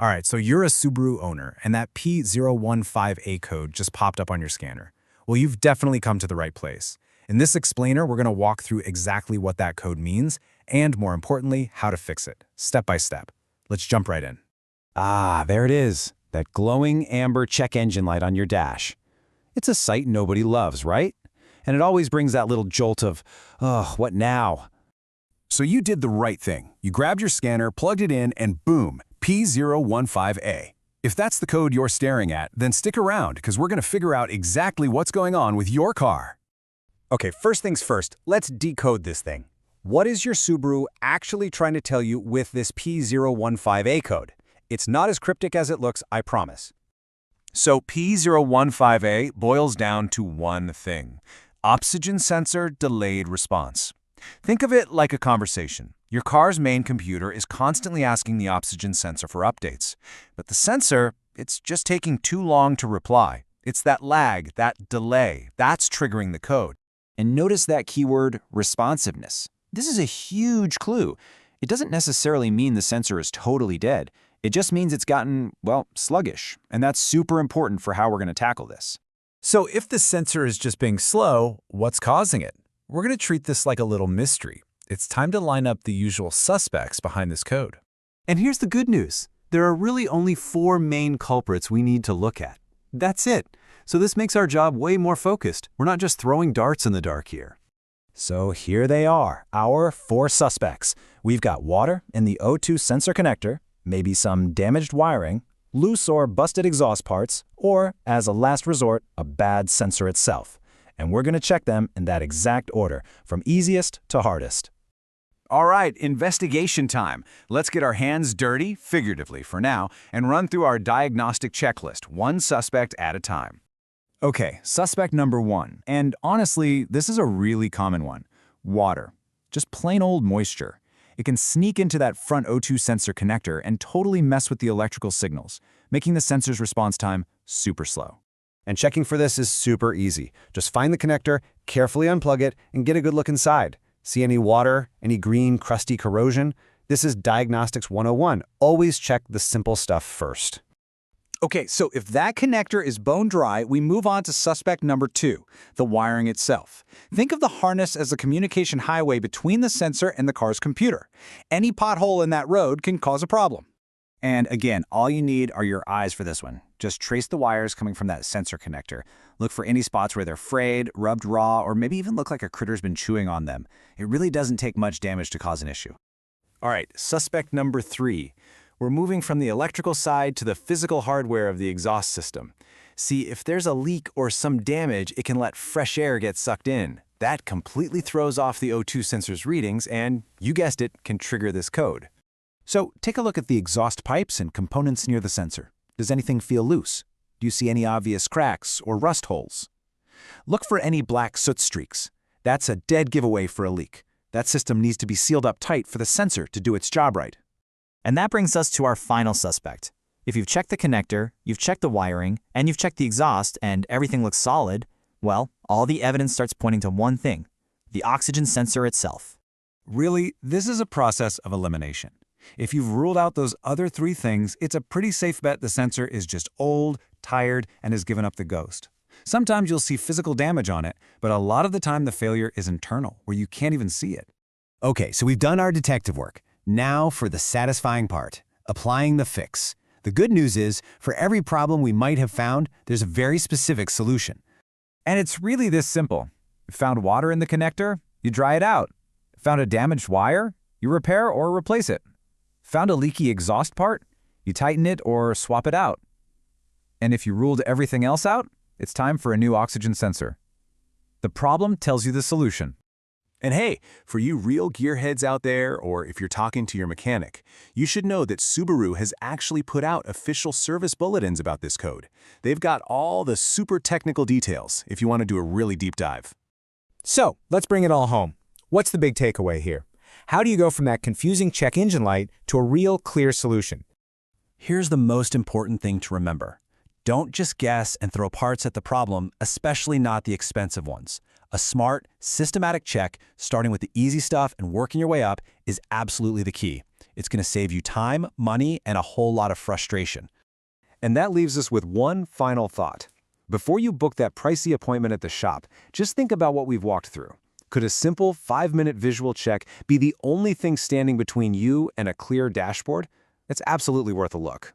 All right, so you're a Subaru owner, and that P015A code just popped up on your scanner. Well, you've definitely come to the right place. In this explainer, we're going to walk through exactly what that code means, and more importantly, how to fix it, step by step. Let's jump right in. Ah, there it is, that glowing amber check engine light on your dash. It's a sight nobody loves, right? And it always brings that little jolt of, oh, what now? So you did the right thing. You grabbed your scanner, plugged it in, and boom, P015A. If that's the code you're staring at, then stick around because we're going to figure out exactly what's going on with your car. Okay, first things first, let's decode this thing. What is your Subaru actually trying to tell you with this P015A code? It's not as cryptic as it looks, I promise. So P015A boils down to one thing: oxygen sensor delayed response. Think of it like a conversation. Your car's main computer is constantly asking the oxygen sensor for updates. But the sensor, it's just taking too long to reply. It's that lag, that delay, that's triggering the code. And notice that keyword, responsiveness. This is a huge clue. It doesn't necessarily mean the sensor is totally dead. It just means it's gotten, well, sluggish. And that's super important for how we're going to tackle this. So if the sensor is just being slow, what's causing it? We're going to treat this like a little mystery. It's time to line up the usual suspects behind this code. And here's the good news. There are really only 4 main culprits we need to look at. That's it. So this makes our job way more focused. We're not just throwing darts in the dark here. So here they are, our 4 suspects. We've got water in the O2 sensor connector, maybe some damaged wiring, loose or busted exhaust parts, or, as a last resort, a bad sensor itself. And we're going to check them in that exact order, from easiest to hardest. All right, investigation time. Let's get our hands dirty, figuratively for now, and run through our diagnostic checklist, one suspect at a time. Okay, suspect number 1. And honestly, this is a really common one. Water. Just plain old moisture. It can sneak into that front O2 sensor connector and totally mess with the electrical signals, making the sensor's response time super slow. And checking for this is super easy. Just find the connector, carefully unplug it, and get a good look inside. See any water, any green, crusty corrosion? This is Diagnostics 101. Always check the simple stuff first. Okay, so if that connector is bone dry, we move on to suspect number 2, the wiring itself. Think of the harness as the communication highway between the sensor and the car's computer. Any pothole in that road can cause a problem. And again, all you need are your eyes for this one. Just trace the wires coming from that sensor connector. Look for any spots where they're frayed, rubbed raw, or maybe even look like a critter's been chewing on them. It really doesn't take much damage to cause an issue. All right, suspect number 3. We're moving from the electrical side to the physical hardware of the exhaust system. See, if there's a leak or some damage, it can let fresh air get sucked in. That completely throws off the O2 sensor's readings and, you guessed it, can trigger this code. So take a look at the exhaust pipes and components near the sensor. Does anything feel loose? Do you see any obvious cracks or rust holes? Look for any black soot streaks. That's a dead giveaway for a leak. That system needs to be sealed up tight for the sensor to do its job right. And that brings us to our final suspect. If you've checked the connector, you've checked the wiring, and you've checked the exhaust, and everything looks solid, well, all the evidence starts pointing to one thing: the oxygen sensor itself. Really, this is a process of elimination. If you've ruled out those other 3 things, it's a pretty safe bet the sensor is just old, tired, and has given up the ghost. Sometimes you'll see physical damage on it, but a lot of the time the failure is internal, where you can't even see it. Okay, so we've done our detective work. Now for the satisfying part, applying the fix. The good news is, for every problem we might have found, there's a very specific solution. And it's really this simple. Found water in the connector? You dry it out. Found a damaged wire? You repair or replace it. Found a leaky exhaust part? You tighten it or swap it out. And if you ruled everything else out, it's time for a new oxygen sensor. The problem tells you the solution. And hey, for you real gearheads out there, or if you're talking to your mechanic, you should know that Subaru has actually put out official service bulletins about this code. They've got all the super technical details if you want to do a really deep dive. So, let's bring it all home. What's the big takeaway here? How do you go from that confusing check engine light to a real clear solution? Here's the most important thing to remember. Don't just guess and throw parts at the problem, especially not the expensive ones. A smart, systematic check, starting with the easy stuff and working your way up, is absolutely the key. It's going to save you time, money, and a whole lot of frustration. And that leaves us with one final thought. Before you book that pricey appointment at the shop, just think about what we've walked through. Could a simple 5-minute visual check be the only thing standing between you and a clear dashboard? It's absolutely worth a look.